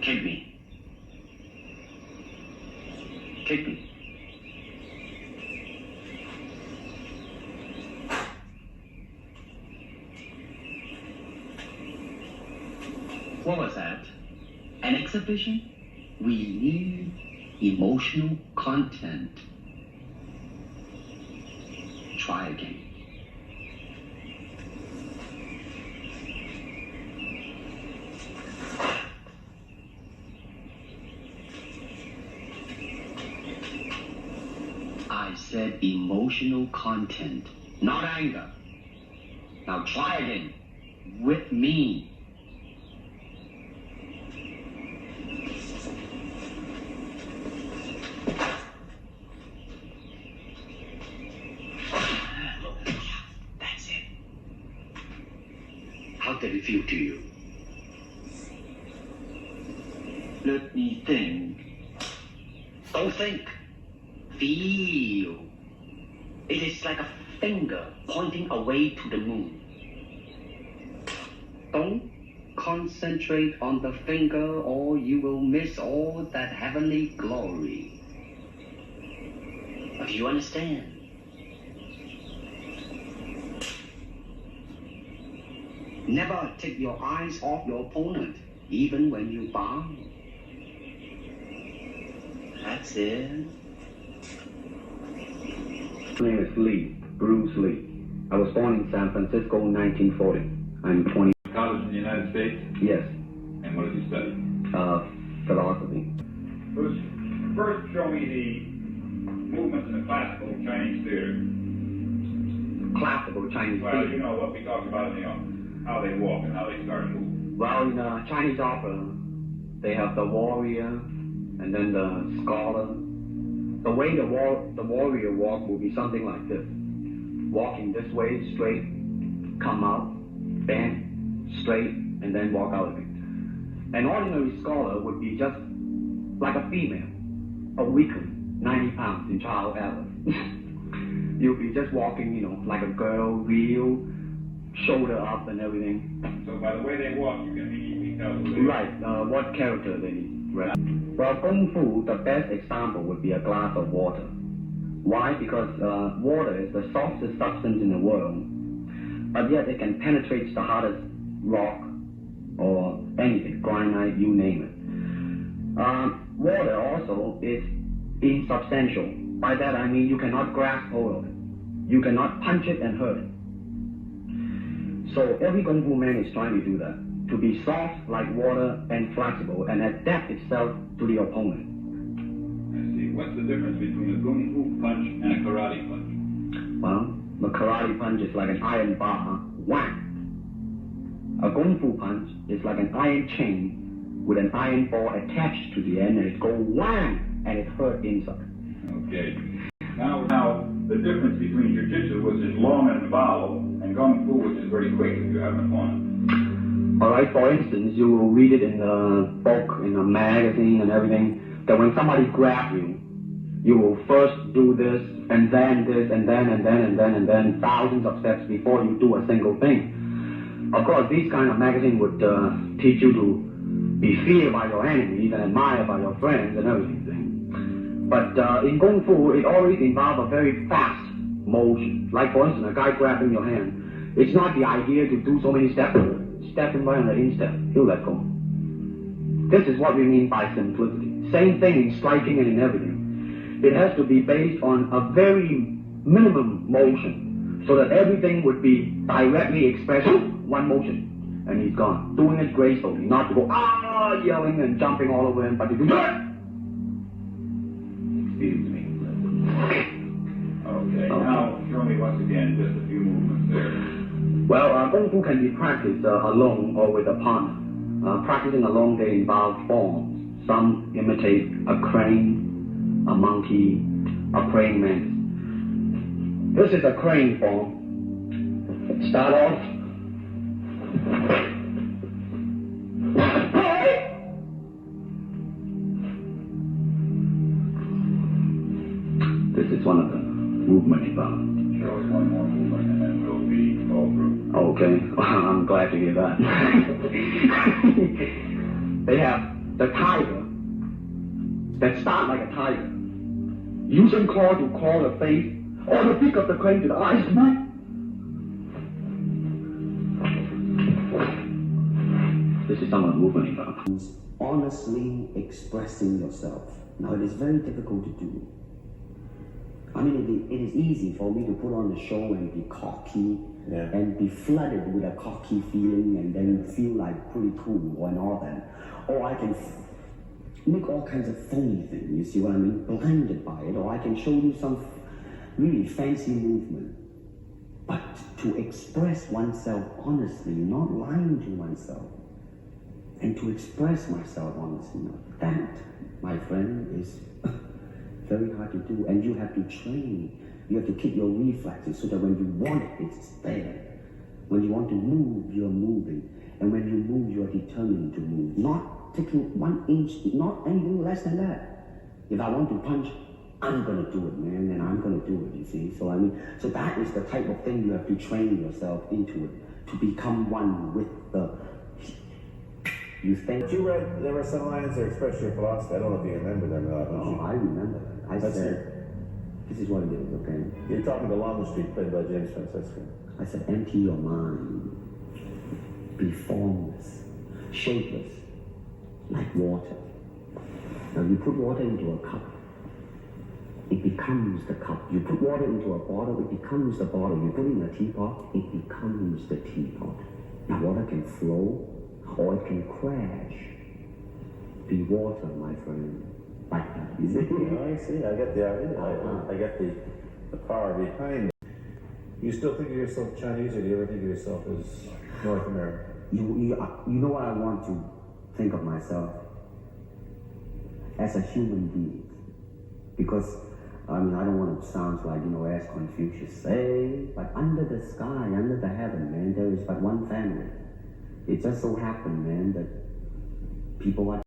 Kick me. Kick me. What was that? An exhibition? We need emotional content. Try again. I said emotional content, not anger. Now try again. With me. That's it. How did it feel to you? Let me think. Don't think. Feel. It is like a finger pointing away to the moon. Don't concentrate on the finger or you will miss all that heavenly glory. But you understand? Never take your eyes off your opponent, even when you bow. That's it. My name is Lee, Bruce Lee. I was born in San Francisco in 1940. I'm 20. College in the United States? Yes. And what did you study? Philosophy. Bruce, first show me the movements in the classical Chinese theater. Classical Chinese Well, theater. you know what we talked about in the how they walk and how they start moving. Well, in Chinese opera, they have the warrior and then the scholar. The way the warrior walk will be something like this. Walking this way, straight, come out, bend, straight, and then walk out again. An ordinary scholar would be just like a female, a weakling, 90 pounds in child error. You'll be just walking, like a girl, real, shoulder up and everything. So by the way they walk, you can immediately tell who they Right, what character they need. Right. Well, Kung Fu, the best example would be a glass of water. Why? Because water is the softest substance in the world, but yet it can penetrate the hardest rock or anything, granite, you name it. Water also is insubstantial. By that I mean you cannot grasp hold of it. You cannot punch it and hurt it. So every Kung Fu man is trying to do that, to be soft like water and flexible and adapt itself to the opponent. I see. What's the difference between a Kung Fu punch and a karate punch? Well, the karate punch is like an iron bar, whack. A Kung Fu punch is like an iron chain with an iron ball attached to the end and it goes wham and it hurt inside. Okay. Now, the difference between Jiu-Jitsu, which is long and involved, and Kung Fu, which is very quick if you have an opponent. Alright, for instance, you will read it in a book, in a magazine and everything, that when somebody grabs you, you will first do this, and then this, and then thousands of steps before you do a single thing. Of course, these kind of magazines would teach you to be feared by your enemies and admired by your friends and everything. But in Kung Fu, it always involves a very fast motion. Like, for instance, a guy grabbing your hand. It's not the idea to do so many steps. Step him right on the instep. He'll let go. This is what we mean by simplicity. Same thing in striking and in everything. It has to be based on a very minimum motion so that everything would be directly expressed one motion. And he's gone. Doing it gracefully. Not to go, yelling and jumping all over him, but to do Excuse me. Okay, now show me once again just a few movements there. Well, Kung Fu can be practiced alone or with a partner. Practicing alone, they involve forms. Some imitate a crane, a monkey, a praying mantis. This is a crane form. Start off. This is one of the movement involved. Show us one more movement and then we'll be all through. Okay, I'm glad to hear that. They have the tiger that start like a tiger, using claw to claw the face, or to pick up the crane to the eyes, right? This is someone moving about. Honestly expressing yourself. Now, it is very difficult to do. I mean, it is easy for me to put on the show and be cocky and be flooded with a cocky feeling and then feel like pretty cool and all that. Or I can make all kinds of phony things, you see what I mean? Blinded by it. Or I can show you some really fancy movement. But to express oneself honestly, not lying to oneself, and to express myself honestly, that, my friend, is very hard to do. And you have to train. You have to keep your reflexes so that when you want it, it's there. When you want to move, you're moving. And when you move, you're determined to move. Not taking 1 inch, not anything less than that. If I want to punch, I'm going to do it, man, and I'm going to do it, you see. So, I mean, so that is the type of thing you have to train yourself into it, to become one with the... You think... You read, there were some lines that express your philosophy. I don't know if you remember them or not. Oh, I remember that. I said, this is what it is, okay? You're talking to Longstreet, played by James Francisco. I said, empty your mind. Be formless, shapeless, like water. Now you put water into a cup, it becomes the cup. You put water into a bottle, it becomes the bottle. You put it in a teapot, it becomes the teapot. Now water can flow, or it can crash. Be water, my friend. Like that, you see? Yeah, I see. I get the idea. I get the power behind it. You still think of yourself Chinese, or do you ever think of yourself as North American? You know what I want to think of myself? As a human being. Because, I mean, I don't want to sound like, as Confucius say, but under the sky, under the heaven, man, there is but one family. It just so happened, man, that people are